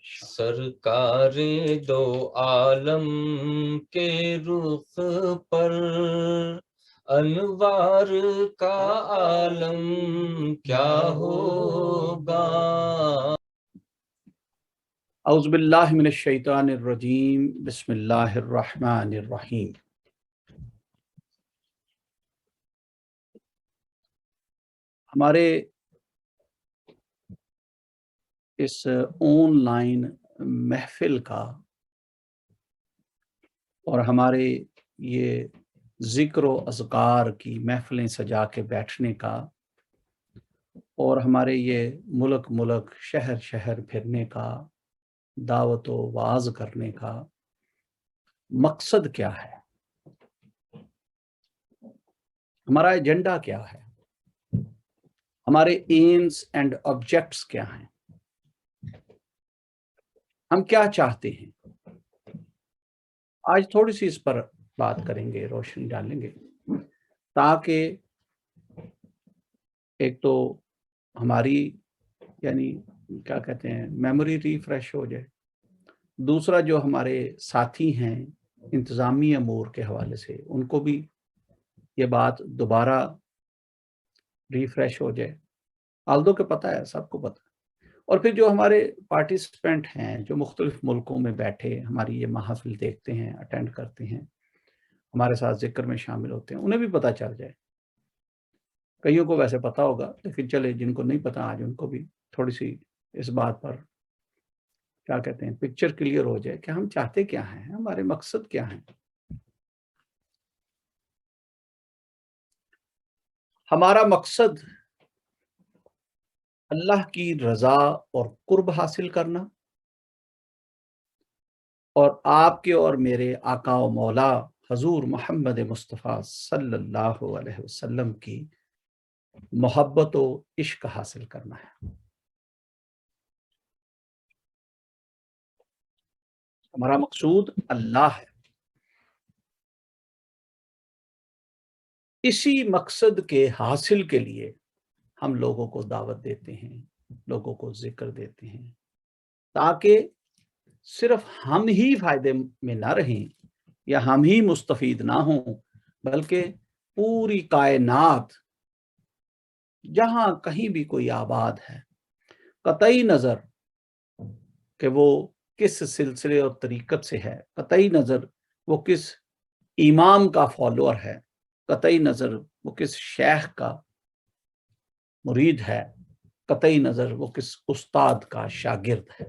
سرکار دو عالم کے رخ پر انوار کا عالم کیا ہوگا۔ اعوذ باللہ من الشیطان الرجیم، بسم اللہ الرحمن الرحیم۔ ہمارے اس آن لائن محفل کا اور ہمارے یہ ذکر و اذکار کی محفلیں سجا کے بیٹھنے کا اور ہمارے یہ ملک شہر شہر پھرنے کا، دعوت و وعظ کرنے کا مقصد کیا ہے؟ ہمارا ایجنڈا کیا ہے؟ ہمارے ایمز اینڈ آبجیکٹس کیا ہیں؟ ہم کیا چاہتے ہیں؟ آج تھوڑی سی اس پر بات کریں گے، روشنی ڈالیں گے، تاکہ ایک تو ہماری یعنی کیا کہتے ہیں میموری ریفریش ہو جائے، دوسرا جو ہمارے ساتھی ہیں انتظامی امور کے حوالے سے ان کو بھی یہ بات دوبارہ ریفریش ہو جائے۔ آلدو کے پتہ ہے، سب کو پتہ ہے۔ اور پھر جو ہمارے پارٹیسپینٹ ہیں جو مختلف ملکوں میں بیٹھے ہماری یہ محافل دیکھتے ہیں، اٹینڈ کرتے ہیں، ہمارے ساتھ ذکر میں شامل ہوتے ہیں، انہیں بھی پتہ چل جائے۔ کئیوں کو ویسے پتہ ہوگا، لیکن چلے جن کو نہیں پتہ آج ان کو بھی تھوڑی سی اس بات پر کیا کہتے ہیں پکچر کلیئر ہو جائے کہ ہم چاہتے کیا ہیں، ہمارے مقصد کیا ہیں۔ ہمارا مقصد اللہ کی رضا اور قرب حاصل کرنا اور آپ کے اور میرے آقا و مولا حضور محمد مصطفیٰ صلی اللہ علیہ وسلم کی محبت و عشق حاصل کرنا ہے۔ ہمارا مقصود اللہ ہے۔ اسی مقصد کے حاصل کے لیے ہم لوگوں کو دعوت دیتے ہیں، لوگوں کو ذکر دیتے ہیں، تاکہ صرف ہم ہی فائدے میں نہ رہیں یا ہم ہی مستفید نہ ہوں، بلکہ پوری کائنات جہاں کہیں بھی کوئی آباد ہے، قطعی نظر کہ وہ کس سلسلے اور طریقت سے ہے، قطعی نظر وہ کس امام کا فالوور ہے، قطعی نظر وہ کس شیخ کا مرید ہے، قطعی نظر وہ کس استاد کا شاگرد ہے،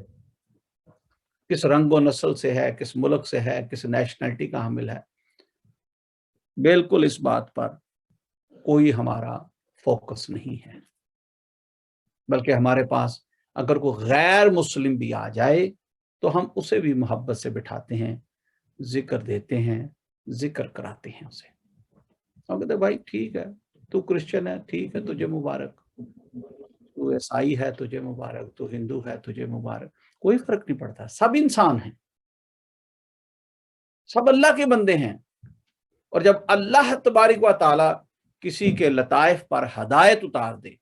کس رنگ و نسل سے ہے، کس ملک سے ہے، کس نیشنلٹی کا حامل ہے، بالکل اس بات پر کوئی ہمارا فوکس نہیں ہے۔ بلکہ ہمارے پاس اگر کوئی غیر مسلم بھی آ جائے تو ہم اسے بھی محبت سے بٹھاتے ہیں، ذکر دیتے ہیں، ذکر کراتے ہیں اسے۔ ہم کہتے ہیں بھائی ٹھیک ہے، تو کرسچن ہے، ٹھیک ہے، تجھے مبارک، تو عیسائی ہے تجھے مبارک، تو ہندو ہے تجھے مبارک، کوئی فرق نہیں پڑتا، سب انسان ہیں، سب اللہ کے بندے ہیں۔ اور جب اللہ تبارک و تعالی کسی کے لطائف پر ہدایت اتار دے،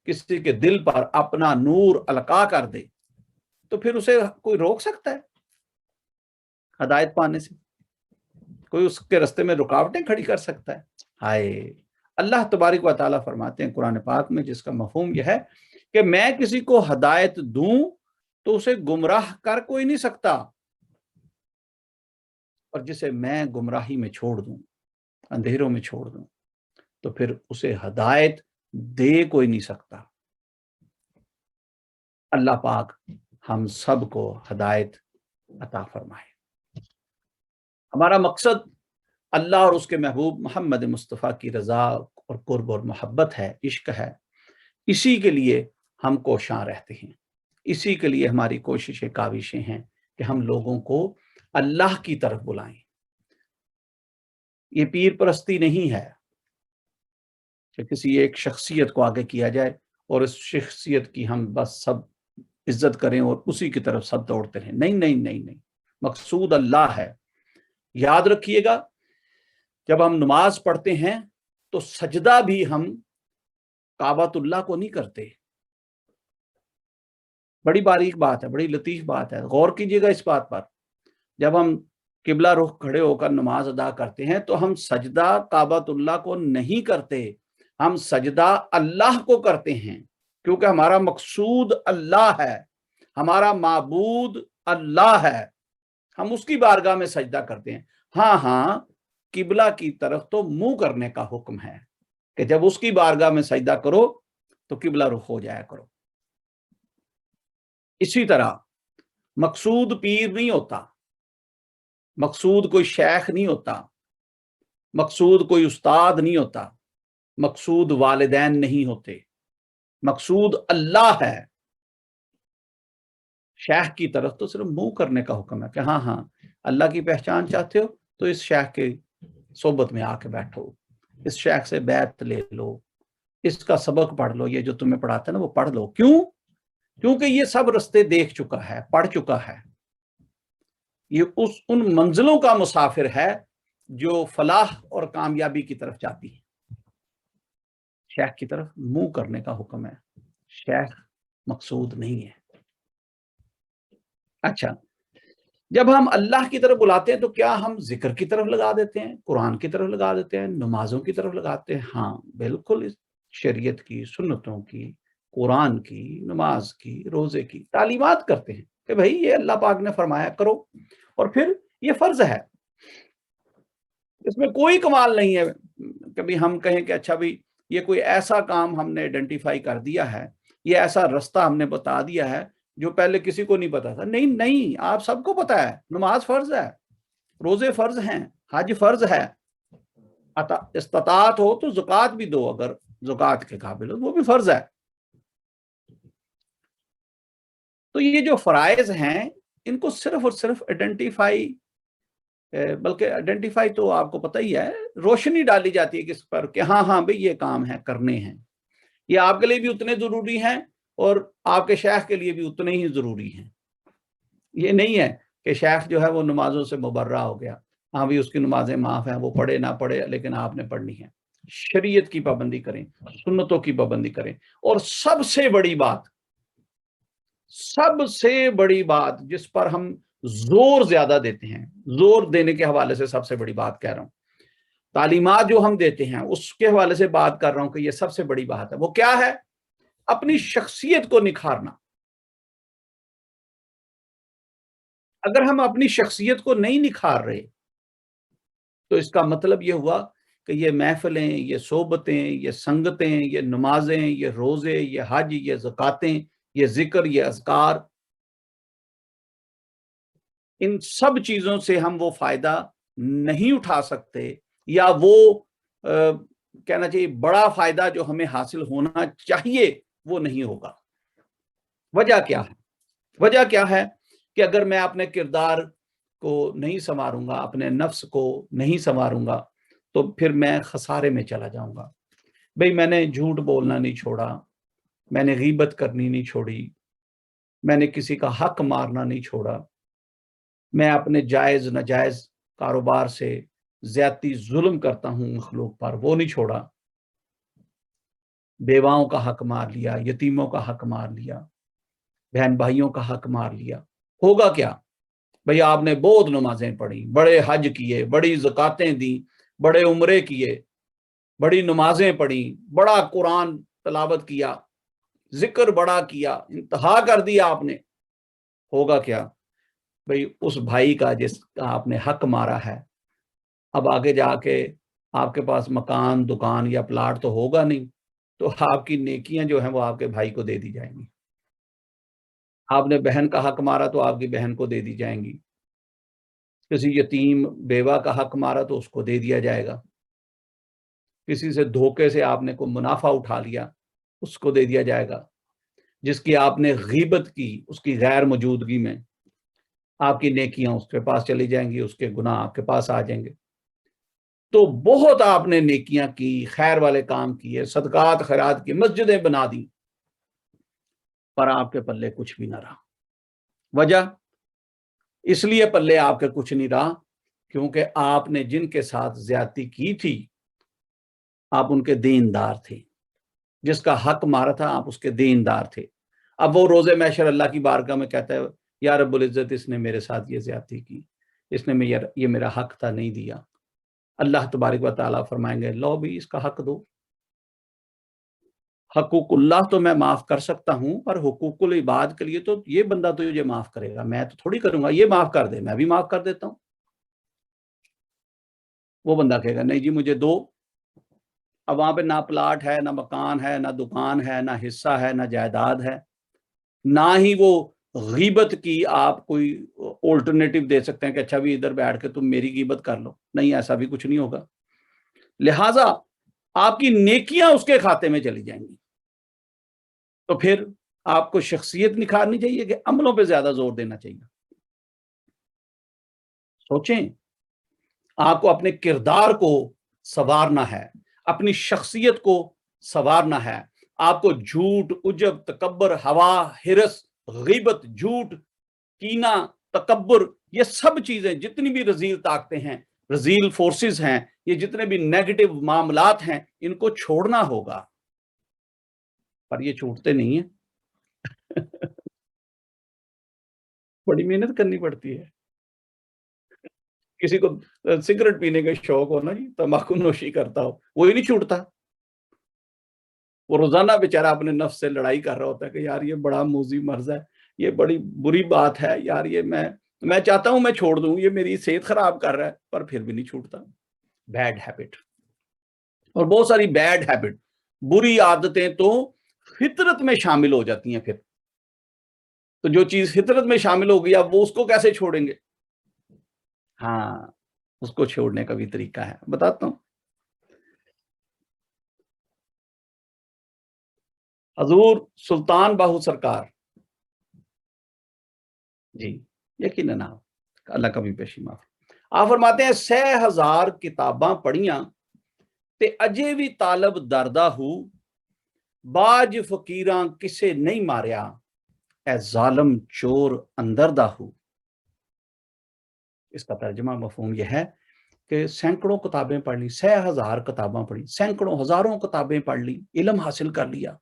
کسی کے دل پر اپنا نور القا کر دے، تو پھر اسے کوئی روک سکتا ہے ہدایت پانے سے؟ کوئی اس کے راستے میں رکاوٹیں کھڑی کر سکتا ہے؟ ہائے، اللہ تبارک و تعالیٰ فرماتے ہیں قرآن پاک میں، جس کا مفہوم یہ ہے کہ میں کسی کو ہدایت دوں تو اسے گمراہ کر کوئی نہیں سکتا، اور جسے میں گمراہی میں چھوڑ دوں، اندھیروں میں چھوڑ دوں، تو پھر اسے ہدایت دے کوئی نہیں سکتا۔ اللہ پاک ہم سب کو ہدایت عطا فرمائے۔ ہمارا مقصد اللہ اور اس کے محبوب محمد مصطفیٰ کی رضا اور قرب اور محبت ہے، عشق ہے۔ اسی کے لیے ہم کوشاں رہتے ہیں، اسی کے لیے ہماری کوششیں کاوشیں ہیں کہ ہم لوگوں کو اللہ کی طرف بلائیں۔ یہ پیر پرستی نہیں ہے کہ کسی ایک شخصیت کو آگے کیا جائے اور اس شخصیت کی ہم بس سب عزت کریں اور اسی کی طرف سب دوڑتے رہیں۔ نہیں نہیں نہیں نہیں، مقصود اللہ ہے۔ یاد رکھیے گا، جب ہم نماز پڑھتے ہیں تو سجدہ بھی ہم کعبۃ اللہ کو نہیں کرتے، बड़ी बारीक बात है, बड़ी लतीफ़ बात है, गौर कीजिएगा इस बात पर। जब हम किबला रुख खड़े होकर नमाज अदा करते हैं तो हम सजदा काबतुल्लाह को नहीं करते, हम सजदा अल्लाह को करते हैं, क्योंकि हमारा मकसूद अल्लाह है, हमारा माबूद अल्लाह है, हम उसकी बारगाह में सजदा करते हैं। हाँ हाँ, किबला की तरफ तो मुंह करने का हुक्म है कि जब उसकी बारगाह में सजदा करो तो किबला रुख हो जाया करो। इसी तरह मकसूद पीर नहीं होता, मकसूद कोई शेख नहीं होता, मकसूद कोई उस्ताद नहीं होता, मकसूद वालिदैन नहीं होते, मकसूद अल्लाह है। शेख की तरफ तो सिर्फ मुंह करने का हुक्म है कि हाँ हाँ अल्लाह की पहचान चाहते हो तो इस शेख के सोबत में आके बैठो, इस शेख से बैत ले लो, इसका सबक पढ़ लो, ये जो तुम्हें पढ़ाता है ना वो पढ़ लो। क्यों? क्योंकि ये सब रास्ते देख चुका है, पढ़ चुका है, ये उन मंजिलों का मुसाफिर है जो फलाह और कामयाबी की तरफ जाती है। शेख की तरफ मुंह करने का हुक्म है, शेख मकसूद नहीं है। अच्छा, जब हम अल्लाह की तरफ बुलाते हैं तो क्या हम जिक्र की तरफ लगा देते हैं, कुरान की तरफ लगा देते हैं, नमाजों की तरफ लगाते हैं? हाँ बिल्कुल, इस शरीयत की, सुन्नतों की, कुरान की, नमाज की, रोजे की तालीमात करते हैं कि भाई ये अल्लाह पाक ने फरमाया करो, और फिर ये फर्ज है, इसमें कोई कमाल नहीं है। कभी हम कहें कि अच्छा भाई ये कोई ऐसा काम हमने आइडेंटिफाई कर दिया है, ये ऐसा रास्ता हमने बता दिया है जो पहले किसी को नहीं पता था। नहीं नहीं, आप सबको पता है, नमाज फर्ज है, रोजे फर्ज हैं, हज फर्ज है, इस्तात हो तो ज़कात भी दो, अगर ज़कात के काबिल हो वो भी फर्ज है। तो ये जो फराइज हैं इनको सिर्फ और सिर्फ आइडेंटिफाई, बल्कि आइडेंटिफाई तो आपको पता ही है, रोशनी डाली जाती है किस पर कि हाँ हाँ भाई ये काम है, करने हैं, ये आपके लिए भी उतने जरूरी हैं और आपके शेख के लिए भी उतने ही जरूरी हैं। ये नहीं है कि शेख जो है वो नमाजों से मुबर्रा हो गया, हाँ भी उसकी नमाजें माफ हैं, वो पढ़े ना पढ़े लेकिन आपने पढ़नी है। शरीयत की पाबंदी करें, सुन्नतों की पाबंदी करें, और सबसे बड़ी बात, सबसे बड़ी बात जिस पर हम जोर ज्यादा देते हैं, जोर देने के हवाले से सबसे बड़ी बात कह रहा हूं, तालीमात जो हम देते हैं उसके हवाले से बात कर रहा हूं कि ये सबसे बड़ी बात है। वो क्या है? अपनी शख्सियत को निखारना। अगर हम अपनी शख्सियत को नहीं निखार रहे तो इसका मतलब ये हुआ कि ये महफिलें, ये सोबतें, ये संगतें, ये नमाजें, ये रोजे, ये हज, ये ज़कातें, ये जिक्र, ये अज़कार, इन सब चीजों से हम वो फायदा नहीं उठा सकते, या वो कहना चाहिए बड़ा फायदा जो हमें हासिल होना चाहिए वो नहीं होगा। वजह क्या है? वजह क्या है कि अगर मैं अपने किरदार को नहीं संवारूंगा, अपने नफ्स को नहीं संवारूंगा, तो फिर मैं खसारे में चला जाऊंगा। भाई मैंने झूठ बोलना नहीं छोड़ा, मैंने गीबत करनी नहीं छोड़ी, मैंने किसी का हक मारना नहीं छोड़ा, मैं अपने जायज नाजायज कारोबार से ज्यादती जुल्म करता हूं मखलूक पर, वो नहीं छोड़ा, बेवाओं का हक मार लिया, यतीमों का हक मार लिया, बहन भाइयों का हक मार लिया। होगा क्या? भाई आपने बहुत नमाजें पढ़ी, बड़े हज किए, बड़ी ज़कातें दी, बड़े उम्रे किए, बड़ी नमाजें पढ़ी, बड़ा कुरान तलावत किया, जिक्र बड़ा किया, इंतहा कर दिया आपने। होगा क्या? भाई उस भाई का जिसका आपने हक मारा है, अब आगे जाके आपके पास मकान, दुकान या प्लाट तो होगा नहीं, तो आपकी नेकियां जो हैं वो आपके भाई को दे दी जाएंगी। आपने बहन का हक मारा तो आपकी बहन को दे दी जाएंगी। किसी यतीम बेवा का हक मारा तो उसको दे दिया जाएगा। किसी से धोखे से आपने कोई मुनाफा उठा लिया, उसको दे दिया जाएगा। जिसकी आपने गीबत की, उसकी गैर मौजूदगी में, आपकी नेकियां उसके पास चली जाएंगी, उसके गुनाह आपके पास आ जाएंगे। तो बहुत आपने नेकियां की, खैर वाले काम किए, सदकात खैरात की, मस्जिदें बना दी, पर आपके पल्ले कुछ भी ना रहा। वजह इसलिए पल्ले आपके कुछ नहीं रहा क्योंकि आपने जिनके साथ ज्यादती की थी आप उनके देनदार थे। जिसका हक मारा था आप उसके देनदार थे। अब वो रोज़े महशर अल्लाह की बारगाह में कहता है, या रब्बुल इज़्ज़त, इसने मेरे साथ ये ज़्यादती की, इसने ये मेरा हक था नहीं दिया। अल्लाह तबारक व तआला फरमाएंगे, लो भी इसका हक दो। हकूकुल्लाह तो मैं माफ कर सकता हूं, पर हुकूकुल इबाद के लिए तो ये बंदा तो ये माफ करेगा, मैं तो थोड़ी करूंगा, ये माफ कर दे, मैं भी माफ कर देता हूं। वो बंदा कहेगा नहीं जी मुझे दो। अब वहां पे ना प्लाट है, ना मकान है, ना दुकान है, ना हिस्सा है, ना जायदाद है, ना ही वो गीबत की आप कोई ऑल्टरनेटिव दे सकते हैं कि अच्छा भी इधर बैठ के तुम मेरी गीबत कर लो। नहीं, ऐसा भी कुछ नहीं होगा। लिहाजा आपकी नेकियां उसके खाते में चली जाएंगी। तो फिर आपको शख्सियत निखारनी चाहिए कि अमलों पे ज्यादा जोर देना चाहिए? सोचें, आपको अपने किरदार को संवारना है, अपनी शख्सियत को संवारना है। आपको झूठ, उजब, तकब्बर, हवा, हिरस, गीबत, झूठ, कीना, तकब्बर, ये सब चीजें, जितनी भी रजील ताकतें हैं, रजील फोर्सेस हैं, ये जितने भी नेगेटिव मामलात हैं, इनको छोड़ना होगा। पर ये छूटते नहीं है। बड़ी मेहनत करनी पड़ती है। किसी को सिगरेट पीने का शौक हो ना जी, तंबाकू नोशी करता हो, वो ही नहीं छूटता। वो रोजाना बेचारा अपने नफ्स से लड़ाई कर रहा होता है कि यार ये बड़ा मूजी मर्ज है, ये बड़ी बुरी बात है यार, ये मैं चाहता हूं मैं छोड़ दूं, ये मेरी सेहत खराब कर रहा है, पर फिर भी नहीं छूटता। Bad habit. और बहुत सारी बैड हैबिट, बुरी आदतें तो फितरत में शामिल हो जाती हैं। फिर तो जो चीज फितरत में शामिल हो गई, अब वो उसको कैसे छोड़ेंगे? हाँ, उसको छोड़ने का भी तरीका है, बताता हूँ। हजूर सुल्तान बाहू सरकार जी, यकीनन आप, अल्लाह कभी पेशी माफ। आप फरमाते हैं, 6000 किताबां पढ़ियां ते अजे भी तालब दरदा हूं, बाज फकीरां किसे नहीं मारिया, ए जालम चोर अंदर दा हूं। इसका तर्जमा मफहूम यह है कि सैकड़ों किताबें पढ़ ली, 6000 किताबें पढ़ी, सैकड़ों हजारों किताबें पढ़ ली, इल्म हासिल कर लिया,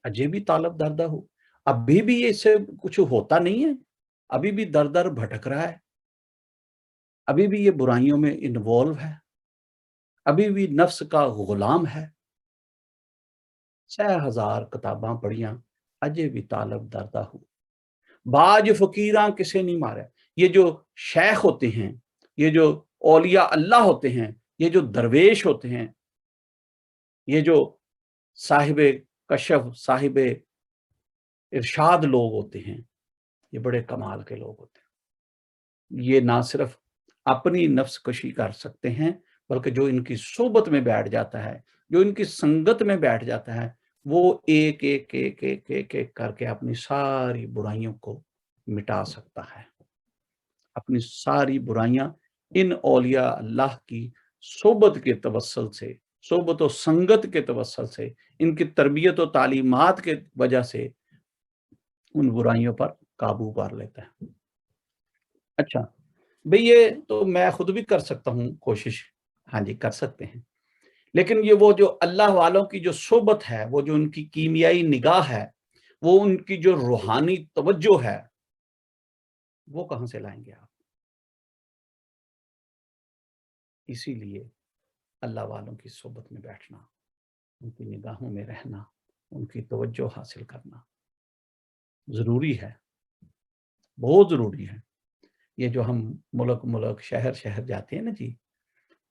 अजय भी तालब दरदा हो, अभी भी ये इससे कुछ होता नहीं है, अभी भी दर दर भटक रहा है, अभी भी ये बुराइयों में इन्वॉल्व है, अभी भी नफ्स का गुलाम है। 6000 किताबां पढ़ियां, अजय भी तालब दरदा हो, बाज फकीरां किसे नहीं मारे। ये जो शेख होते हैं, ये जो औलिया अल्लाह होते हैं, ये जो दरवेश होते हैं, ये जो साहिबे कशफ, साहिबे इरशाद लोग होते हैं, ये बड़े कमाल के लोग होते हैं। ये ना सिर्फ अपनी नफ्स कशी कर सकते हैं, बल्कि जो इनकी सोबत में बैठ जाता है, जो इनकी संगत में बैठ जाता है, वो एक एक एक एक एक एक करके अपनी सारी बुराइयों को मिटा सकता है। अपनी सारी बुराइयां इन औलिया अल्लाह की सोबत के तवस्सल से, सोबत और संगत के तवस्सल से, इनकी तरबियत और तालीमात के वजह से उन बुराइयों पर काबू पा लेता है। अच्छा, भई ये तो मैं खुद भी कर सकता हूँ कोशिश, हाँ जी, कर सकते हैं। लेकिन ये वो जो अल्लाह वालों की जो सोबत है, वो जो उनकी कीमियाई निगाह है, वो उनकी जो रूहानी तवज्जो है, वो कहाँ से लाएँगे आप? इसीलिए अल्लाह वालों की सोबत में बैठना, उनकी निगाहों में रहना, उनकी तवज्जो हासिल करना ज़रूरी है, बहुत ज़रूरी है। ये जो हम मुल्क-मुल्क, शहर-शहर जाते हैं ना जी,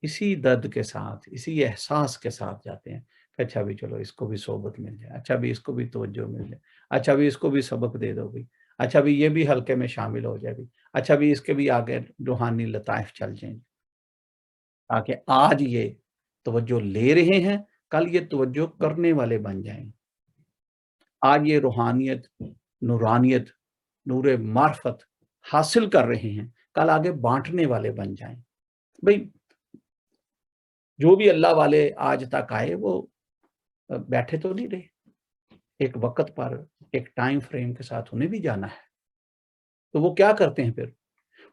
इसी दर्द के साथ, इसी एहसास के साथ जाते हैं कि अच्छा भी चलो इसको भी सोबत मिल जाए, अच्छा भी इसको भी तवज्जो मिल जाए, अच्छा भी इसको भी सबक दे दो भई, अच्छा भी ये भी हल्के में शामिल हो जाए भई, अच्छा भी इसके भी आगे रूहानी लताइफ चल जाएँ, ताकि आज ये तवज्जो ले रहे हैं, कल ये तवज्जो करने वाले बन जाएँ। आज ये रूहानियत, नूरानियत, नूरे मार्फत हासिल कर रहे हैं, कल आगे बाँटने वाले बन जाएँ। भई जो भी अल्लाह वाले आज तक आए वो बैठे तो नहीं रहे। एक वक़्त पर, एक टाइम फ्रेम के साथ उन्हें भी जाना है। तो वो क्या करते हैं फिर?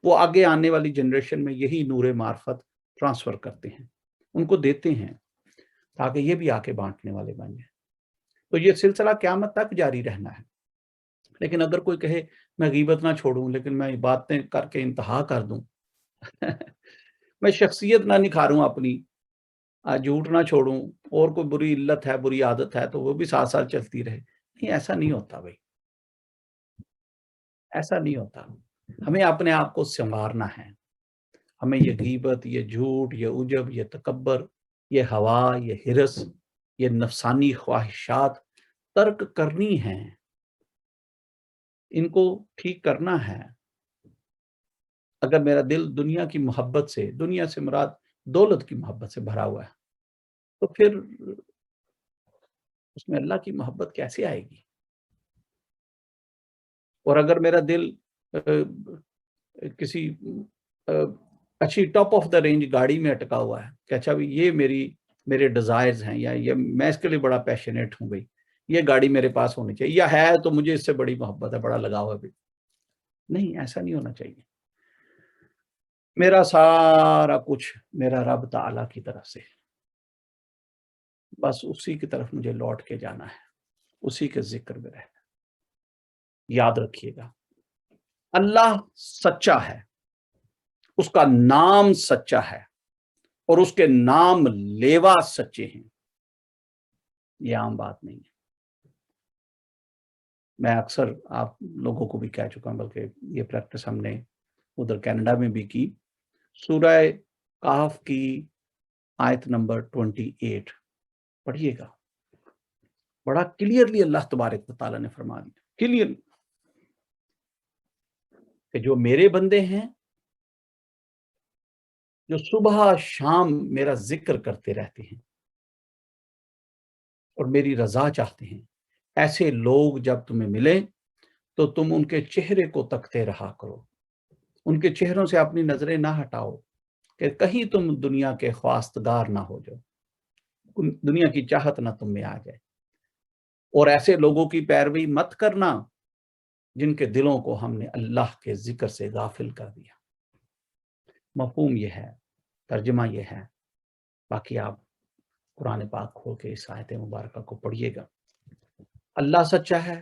वो आगे आने वाली जनरेशन में यही नूरे मार्फत ट्रांसफ़र करते हैं, उनको देते हैं, ताकि ये भी आके बाँटने वाले बन जाएँ। तो ये सिलसिला क़यामत तक जारी रहना है। لیکن اگر کوئی کہے میں غیبت نہ چھوڑوں لیکن میں باتیں کر کے انتہا کر دوں میں شخصیت نہ نکھاروں اپنی، جھوٹ نہ چھوڑوں، اور کوئی بری علت ہے، بری عادت ہے تو وہ بھی ساتھ ساتھ چلتی رہے، نہیں ایسا نہیں ہوتا بھائی، ایسا نہیں ہوتا۔ ہمیں اپنے آپ کو سنوارنا ہے، ہمیں یہ غیبت، یہ جھوٹ، یہ عجب، یہ تکبر، یہ ہوا، یہ ہرس، یہ نفسانی خواہشات ترک کرنی ہیں، ان کو ٹھیک کرنا ہے۔ اگر میرا دل دنیا کی محبت سے، دنیا سے مراد دولت کی محبت سے بھرا ہوا ہے، تو پھر اس میں اللہ کی محبت کیسے آئے گی؟ اور اگر میرا دل کسی اچھی ٹاپ آف دا رینج گاڑی میں اٹکا ہوا ہے کہ اچھا بھی یہ میرے ڈیزائرز ہیں، یا یہ میں اس کے لیے بڑا پیشنیٹ ہوں بھائی، یہ گاڑی میرے پاس ہونی چاہیے، یا ہے تو مجھے اس سے بڑی محبت ہے، بڑا لگاؤ ہے بھائی، نہیں ایسا نہیں ہونا چاہیے۔ میرا سارا کچھ میرا رب تعالیٰ کی طرف سے، بس اسی کی طرف مجھے لوٹ کے جانا ہے، اسی کے ذکر میں رہنا۔ یاد رکھیے گا اللہ سچا ہے، اس کا نام سچا ہے، اور اس کے نام لیوا سچے ہیں، یہ عام بات نہیں ہے۔ میں اکثر آپ لوگوں کو بھی کہہ چکا ہوں، بلکہ یہ پریکٹس ہم نے ادھر کینیڈا میں بھی کی۔ سورہ کہف کی آیت نمبر 28 پڑھیے گا، بڑا کلیئرلی اللہ تبارک و تعالیٰ نے فرما دیا، کلیئرلی، کہ جو میرے بندے ہیں، جو صبح شام میرا ذکر کرتے رہتے ہیں اور میری رضا چاہتے ہیں، ایسے لوگ جب تمہیں ملیں تو تم ان کے چہرے کو تکتے رہا کرو، ان کے چہروں سے اپنی نظریں نہ ہٹاؤ کہ کہیں تم دنیا کے خواستگار نہ ہو جاؤ، دنیا کی چاہت نہ تم میں آ جائے، اور ایسے لوگوں کی پیروی مت کرنا جن کے دلوں کو ہم نے اللہ کے ذکر سے غافل کر دیا۔ مفہوم یہ ہے، ترجمہ یہ ہے، باقی آپ قرآن پاک کھول کے اس آیت مبارکہ کو پڑھیے گا۔ اللہ سچا ہے،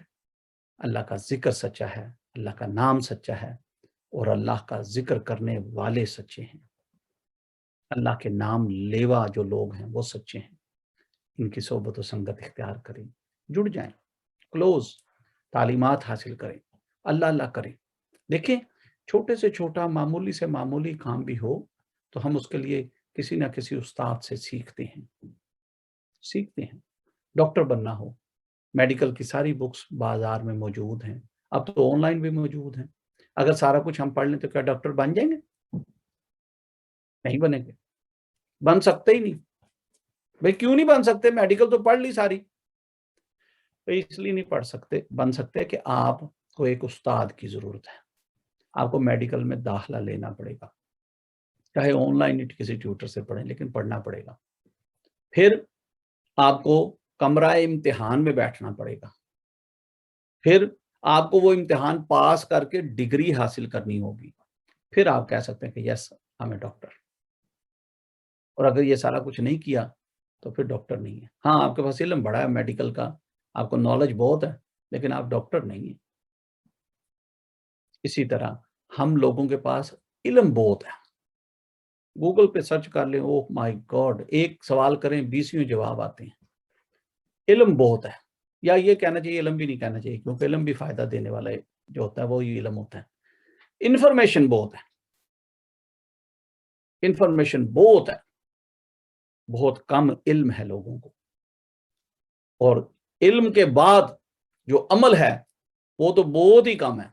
اللہ کا ذکر سچا ہے، اللہ کا نام سچا ہے، اور اللہ کا ذکر کرنے والے سچے ہیں۔ اللہ کے نام لیوا جو لوگ ہیں وہ سچے ہیں، ان کی صحبت و سنگت اختیار کریں، جڑ جائیں، کلوز، تعلیمات حاصل کریں، اللہ اللہ کریں۔ دیکھیں چھوٹے سے چھوٹا، معمولی سے معمولی کام بھی ہو تو ہم اس کے لیے کسی نہ کسی استاد سے سیکھتے ہیں۔ ڈاکٹر بننا ہو، میڈیکل کی ساری بکس بازار میں موجود ہیں، اب تو آن لائن بھی موجود ہیں۔ اگر سارا کچھ ہم پڑھ لیں تو کیا ڈاکٹر بن جائیں گے؟ نہیں بنیں گے، بن سکتے ہی نہیں۔ بھئی کیوں نہیں بن سکتے؟ میڈیکل تو پڑھ لی ساری، اس لیے نہیں پڑھ سکتے، بن سکتے کہ آپ کو ایک استاد کی ضرورت ہے، آپ کو میڈیکل میں داخلہ لینا پڑے گا، چاہے آن لائن کسی ٹیوٹر سے پڑھیں، لیکن پڑھنا پڑے گا۔ پھر آپ کو کمرہ امتحان میں بیٹھنا پڑے گا، پھر آپ کو وہ امتحان پاس کر کے ڈگری حاصل کرنی ہوگی، پھر آپ کہہ سکتے ہیں کہ یس ہمیں ڈاکٹر۔ اور اگر یہ سارا کچھ نہیں کیا تو پھر ڈاکٹر نہیں ہے۔ ہاں آپ کے پاس علم بڑا ہے میڈیکل کا، آپ کو نالج بہت ہے، لیکن آپ ڈاکٹر نہیں ہیں۔ اسی طرح ہم لوگوں کے پاس علم بہت ہے، گوگل پہ سرچ کر لیں، اوہ مائی گاڈ، ایک سوال کریں 20 جواب آتے ہیں، علم بہت ہے۔ یا یہ کہنا چاہیے علم بھی نہیں کہنا چاہیے، کیونکہ علم بھی فائدہ دینے والا جو ہوتا ہے وہی علم ہوتا ہے۔ انفارمیشن بہت ہے، انفارمیشن بہت ہے، بہت کم علم ہے لوگوں کو، اور علم کے بعد جو عمل ہے وہ تو بہت ہی کم ہے،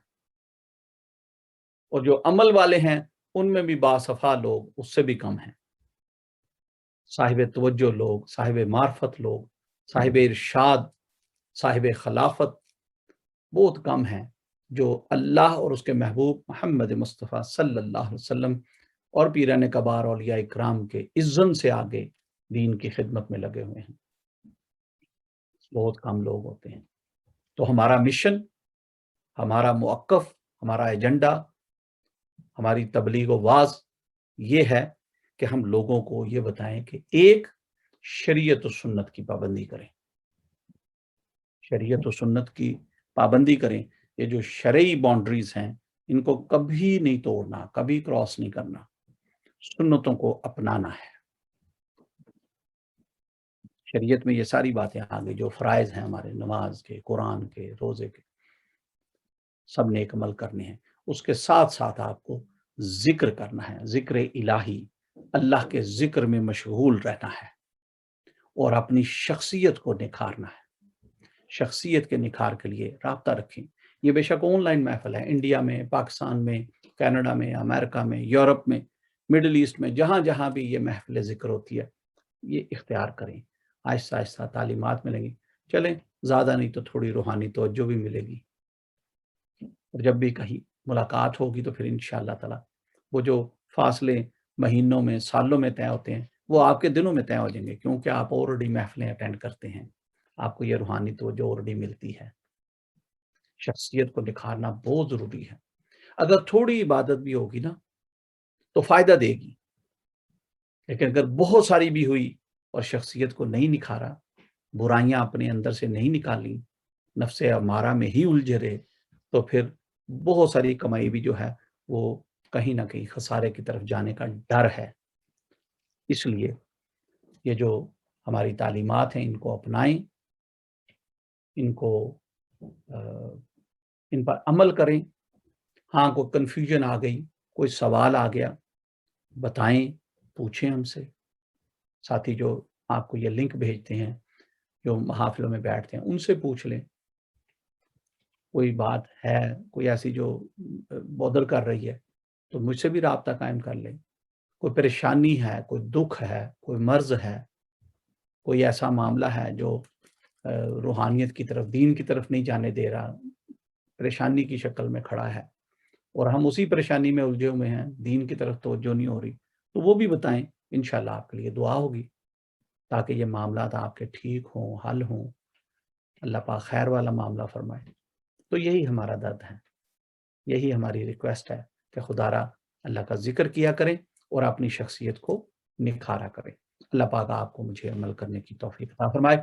اور جو عمل والے ہیں ان میں بھی باصفا لوگ اس سے بھی کم ہیں۔ صاحب توجہ لوگ، صاحب معرفت لوگ، صاحب ارشاد، صاحب خلافت بہت کم ہیں جو اللہ اور اس کے محبوب محمد مصطفیٰ صلی اللہ علیہ وسلم اور پیران کبار اولیاء اکرام کے اذن سے آگے دین کی خدمت میں لگے ہوئے ہیں، بہت کم لوگ ہوتے ہیں۔ تو ہمارا مشن، ہمارا موقف، ہمارا ایجنڈا، ہماری تبلیغ و واعظ یہ ہے کہ ہم لوگوں کو یہ بتائیں کہ ایک، شریعت و سنت کی پابندی کریں، شریعت و سنت کی پابندی کریں، یہ جو شرعی باؤنڈریز ہیں ان کو کبھی نہیں توڑنا، کبھی کراس نہیں کرنا، سنتوں کو اپنانا ہے۔ شریعت میں یہ ساری باتیں آ گئی، جو فرائض ہیں ہمارے، نماز کے، قرآن کے، روزے کے، سب نیک عمل کرنے ہیں۔ اس کے ساتھ ساتھ آپ کو ذکر کرنا ہے، ذکر الہی، اللہ کے ذکر میں مشغول رہنا ہے اور اپنی شخصیت کو نکھارنا ہے۔ شخصیت کے نکھار کے لیے رابطہ رکھیں۔ یہ بے شک آن لائن محفل ہے، انڈیا میں، پاکستان میں، کینیڈا میں، امریکہ میں، یورپ میں، مڈل ایسٹ میں، جہاں جہاں بھی یہ محفل ذکر ہوتی ہے، یہ اختیار کریں۔ آہستہ آہستہ تعلیمات ملیں گی، چلیں زیادہ نہیں تو تھوڑی روحانی توجہ بھی ملے گی، اور جب بھی کہیں ملاقات ہوگی تو پھر انشاءاللہ تعالی وہ جو فاصلے مہینوں میں، سالوں میں طے ہوتے ہیں، وہ آپ کے دنوں میں طے ہو جائیں گے، کیونکہ آپ آلریڈی محفلیں اٹینڈ کرتے ہیں، آپ کو یہ روحانی توجہ آلریڈی ملتی ہے۔ شخصیت کو نکھارنا بہت ضروری ہے۔ اگر تھوڑی عبادت بھی ہوگی نا تو فائدہ دے گی، لیکن اگر بہت ساری بھی ہوئی اور شخصیت کو نہیں نکھارا، برائیاں اپنے اندر سے نہیں نکالی، نفس امارہ میں ہی الجھے رہے، تو پھر بہت ساری کمائی بھی جو ہے وہ کہیں نہ کہیں خسارے کی طرف جانے کا ڈر ہے۔ اس لیے یہ جو ہماری تعلیمات ہیں ان کو اپنائیں، ان پر عمل کریں۔ ہاں کوئی کنفیوژن آ گئی، کوئی سوال آ گیا، بتائیں، پوچھیں ہم سے۔ ساتھی جو آپ کو یہ لنک بھیجتے ہیں، جو محافلوں میں بیٹھتے ہیں، ان سے پوچھ لیں۔ کوئی بات ہے، کوئی ایسی جو بودر کر رہی ہے تو مجھ سے بھی رابطہ قائم کر لیں۔ کوئی پریشانی ہے، کوئی دکھ ہے، کوئی مرض ہے، کوئی ایسا معاملہ ہے جو روحانیت کی طرف، دین کی طرف نہیں جانے دے رہا، پریشانی کی شکل میں کھڑا ہے، اور ہم اسی پریشانی میں الجھے ہوئے ہیں، دین کی طرف توجہ نہیں ہو رہی، تو وہ بھی بتائیں، انشاءاللہ آپ کے لیے دعا ہوگی تاکہ یہ معاملات آپ کے ٹھیک ہوں، حل ہوں، اللہ پاک خیر والا معاملہ فرمائے۔ تو یہی ہمارا درد ہے، یہی ہماری ریکویسٹ ہے کہ خدا را اللہ کا ذکر کیا کریں اور اپنی شخصیت کو نکھارا کریں۔ اللہ پاک آپ کو مجھے عمل کرنے کی توفیق عطا فرمائے۔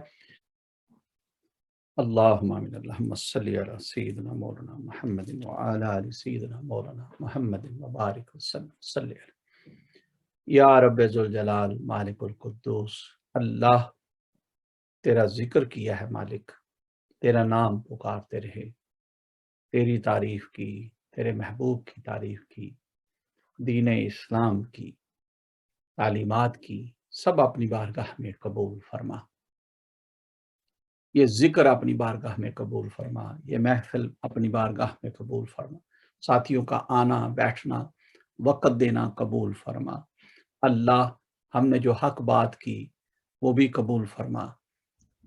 اللہم آمین۔ اللہم صلی علی سیدنا مولانا محمد وعلی آل سیدنا مولانا محمد وبارک وسلم صلی علیہ۔ یا رب ذوالجلال مالک القدوس، اللہ تیرا ذکر کیا ہے مالک، تیرا نام پکارتے رہے، تیری تعریف کی، تیرے محبوب کی تعریف کی، دین اسلام کی تعلیمات کی، سب اپنی بارگاہ میں قبول فرما۔ یہ ذکر اپنی بارگاہ میں قبول فرما، یہ محفل اپنی بارگاہ میں قبول فرما، ساتھیوں کا آنا بیٹھنا، وقت دینا قبول فرما۔ اللہ ہم نے جو حق بات کی وہ بھی قبول فرما۔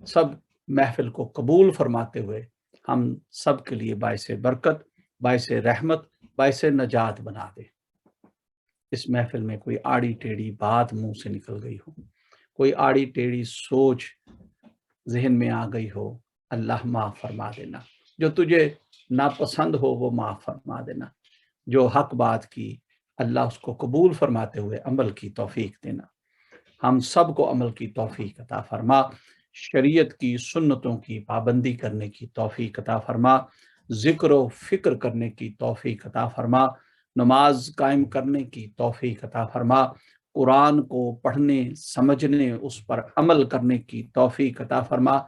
سب محفل کو قبول فرماتے ہوئے ہم سب کے لیے باعث برکت، باعث رحمت، باعث نجات بنا دے۔ اس محفل میں کوئی آڑی ٹیڑھی بات منہ سے نکل گئی ہو، کوئی آڑی ٹیڑھی سوچ ذہن میں آ گئی ہو، اللہ معاف فرما دینا۔ جو تجھے ناپسند ہو وہ معاف فرما دینا۔ جو حق بات کی اللہ اس کو قبول فرماتے ہوئے عمل کی توفیق دینا۔ ہم سب کو عمل کی توفیق عطا فرما، شریعت کی سنتوں کی پابندی کرنے کی توفیق عطا فرما، ذکر و فکر کرنے کی توفیق عطا فرما، نماز قائم کرنے کی توفیق عطا فرما، قرآن کو پڑھنے، سمجھنے، اس پر عمل کرنے کی توفیق عطا فرما۔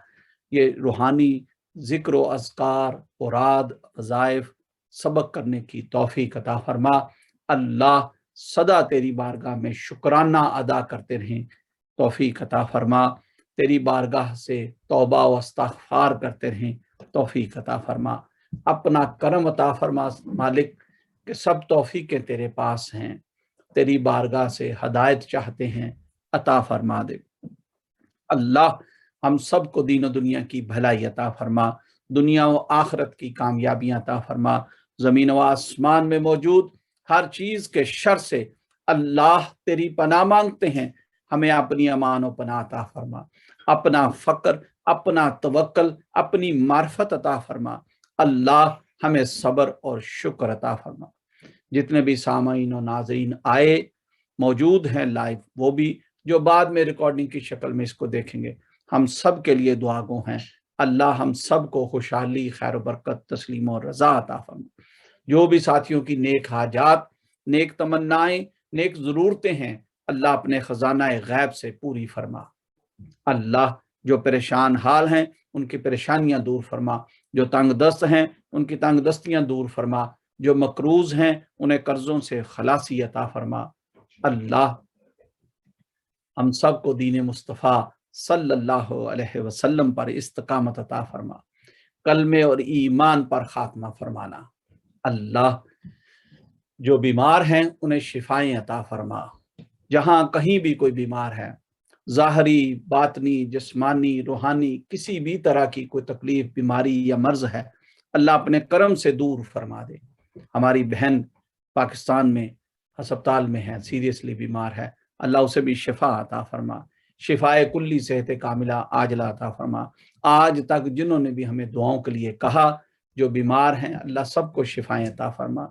یہ روحانی ذکر و اذکار، اوراد، وظائف، سبق کرنے کی توفیق عطا فرما۔ اللہ سدا تیری بارگاہ میں شکرانہ ادا کرتے رہیں، توفیق عطا فرما۔ تیری بارگاہ سے توبہ و استغفار کرتے رہیں، توفیق عطا فرما۔ اپنا کرم عطا فرما مالک، کہ سب توفیقیں تیرے پاس ہیں، تیری بارگاہ سے ہدایت چاہتے ہیں، عطا فرما دے۔ اللہ ہم سب کو دین و دنیا کی بھلائی عطا فرما، دنیا و آخرت کی کامیابیاں عطا فرما۔ زمین و آسمان میں موجود ہر چیز کے شر سے اللہ تیری پناہ مانگتے ہیں، ہمیں اپنی امان و پناہ عطا فرما۔ اپنا فقر، اپنا توکل، اپنی معرفت عطا فرما۔ اللہ ہمیں صبر اور شکر عطا فرما۔ جتنے بھی سامعین و ناظرین آئے موجود ہیں لائیو، وہ بھی جو بعد میں ریکارڈنگ کی شکل میں اس کو دیکھیں گے، ہم سب کے لیے دعا گو ہیں۔ अल्लाह हम सब को खुशहाली, खैर बरकत, तस्लीम और रज़ा अता फरमा। जो भी साथियों की नेक हाजात, नेक तमन्नाएं, नेक ज़रूरतें हैं, अल्लाह अपने ख़जाना गैब से पूरी फरमा। अल्लाह जो परेशान हाल हैं उनकी परेशानियां दूर फरमा, जो तंग दस्त हैं उनकी तंग दस्तियां दूर फरमा, जो मकरूज हैं उन्हें कर्जों से खलासी अता फरमा। अल्लाह हम सब को दीन मुस्तफ़ा सल्लल्लाहु अलैहि वसल्लम पर इस्तकामत अता फरमा, कलमे और ईमान पर खात्मा फरमाना। अल्लाह जो बीमार हैं उन्हें शिफाएं अता फरमा। जहां कहीं भी कोई बीमार है, ज़ाहरी, बातनी, जिस्मानी, रूहानी, किसी भी तरह की कोई तकलीफ, बीमारी या मर्ज है, अल्लाह अपने करम से दूर फरमा दे। हमारी बहन पाकिस्तान में अस्पताल में है, सीरियसली बीमार है, अल्लाह उसे भी शिफा अता फरमा, शिफाए कुल्ली सेहत कामिला आजला अता फरमा। आज तक जिन्होंने भी हमें दुआओं के लिए कहा, जो बीमार हैं, अल्लाह सबको शिफाएं अता फरमा।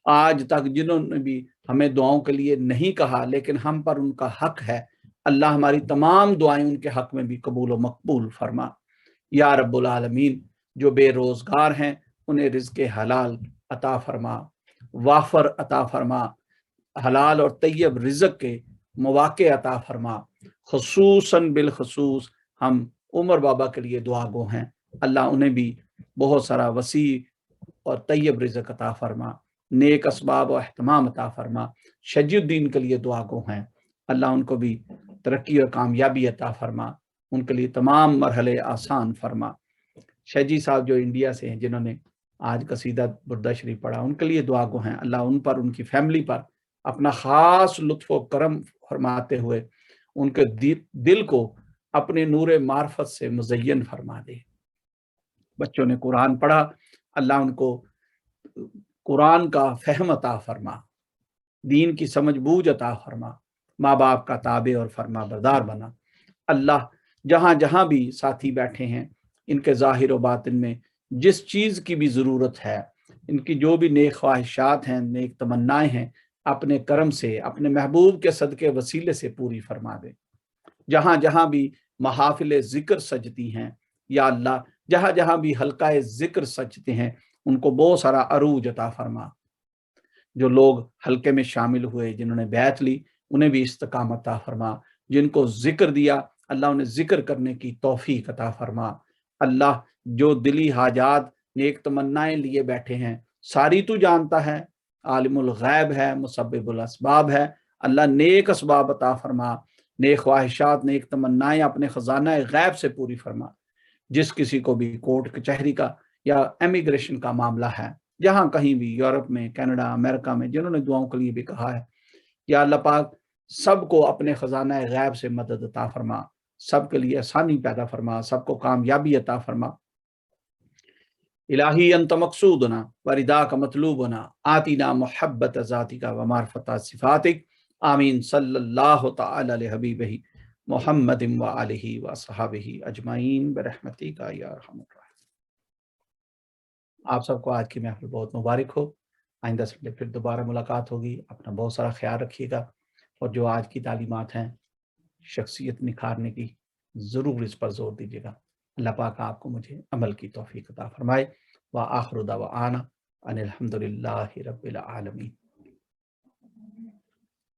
आज तक जिन्होंने भी हमें दुआओं के लिए नहीं कहा लेकिन हम पर उनका हक है, अल्लाह हमारी तमाम दुआएं उनके हक में भी कबूल व मकबूल फरमा। या रब्बुल आलमीन, जो बेरोजगार हैं उन्हें रिज़्क़ हलाल अता फरमा, वाफर अता फरमा, हलाल और तैयब रिज़्क़ के मौक़े अता फरमा। खुसूसन बिलखुसूस हम उमर बाबा के लिए दुआ गो हैं, अल्लाह उन्हें भी बहुत सारा वसी और तैयब रिज़्क़ अता फरमा, नेक असबाब व एहतमाम अता फरमा। शजीउद्दीन के लिए दुआ गो हैं, अल्लाह उनको भी तरक्की और कामयाबी अता फरमा, उनके लिए तमाम मरहले आसान फरमा। शजी साहब जो इंडिया से हैं, जिन्होंने आज कसीदा बुर्दा शरीफ पढ़ा, उनके लिए दुआ गो हैं, अल्लाह उन पर, उनकी फैमिली पर अपना ख़ास लुत्फ़ व करम फरमाते हुए उनके दिल को अपने नूर मार्फत से मुज़य्यन फरमा दे। बच्चों ने कुरान पढ़ा, अल्लाह उनको कुरान का फ़हम अता फरमा, दीन की समझ बूझ अता फरमा, माँ बाप का ताबे और फरमा बरदार बना। अल्लाह जहाँ जहाँ भी साथी बैठे हैं, इनके ज़ाहिर व बातिन में जिस चीज़ की भी ज़रूरत है, इनकी जो भी नेक ख्वाहिशात हैं, नेक तमन्नाएं हैं, अपने करम से, अपने महबूब के सदके वसीले से पूरी फरमा दे। जहाँ जहाँ भी महाफिल ज़िक्र सजती हैं, या अल्लाह जहाँ जहाँ भी हल्काए ज़िक्र सजते हैं, उनको बहुत सारा अरूज अता फरमा। जो लोग हल्के में शामिल हुए, जिन्होंने बैत ली, उन्हें भी इस्तकामत अता फरमा। जिनको जिक्र दिया, अल्लाह उन्हें जिक्र करने की तौफीक अता फरमा। अल्लाह जो दिली हाजात, नेक तमन्नाएं लिए बैठे हैं, सारी तू जानता है, आलिमुल गैब है, मुसब्बिबुल असबाब है। अल्लाह नेक असबाब अता फरमा, नेक ख्वाहिशात, नेक तमन्नाएं अपने खजाना गैब से पूरी फरमा। जिस किसी को भी कोर्ट कचहरी का या एमिग्रेशन का मामला है, जहाँ कहीं भी यूरोप में, कनाडा, अमेरिका में, जिन्होंने दुआओं के लिए भी कहा है, या अल्लाह पाक सबको अपने खजाना गैब से मदद अता फरमा, सबके लिए आसानी पैदा फरमा, सबको कामयाबी अता फरमा। इलाही अंत मकसूदना वरिदा का मतलूबना आतिना मोहब्बत ज़ातिका व मारफत सिफातिक आमीन सल्लल्लाहु तआला अलैहि हबीबिही मुहम्मदिन व आलिही व अस्हाबिही अजमाइन बिरहमतिका या अरहमर राहिमीन। आप सबको आज की महफिल बहुत मुबारक हो। आइंदा संडे फिर दोबारा मुलाकात होगी। अपना बहुत सारा ख्याल रखिएगा और जो आज की तालीमात हैं शख्सियत निखारने की, ज़रूर इस पर जोर दीजिएगा। अल्लाह पाक आपको मुझे अमल की तौफीक अता फरमाए। व आखिरु दअवाना अनिल हम्दुलिल्लाहि रब्बिल आलमीन।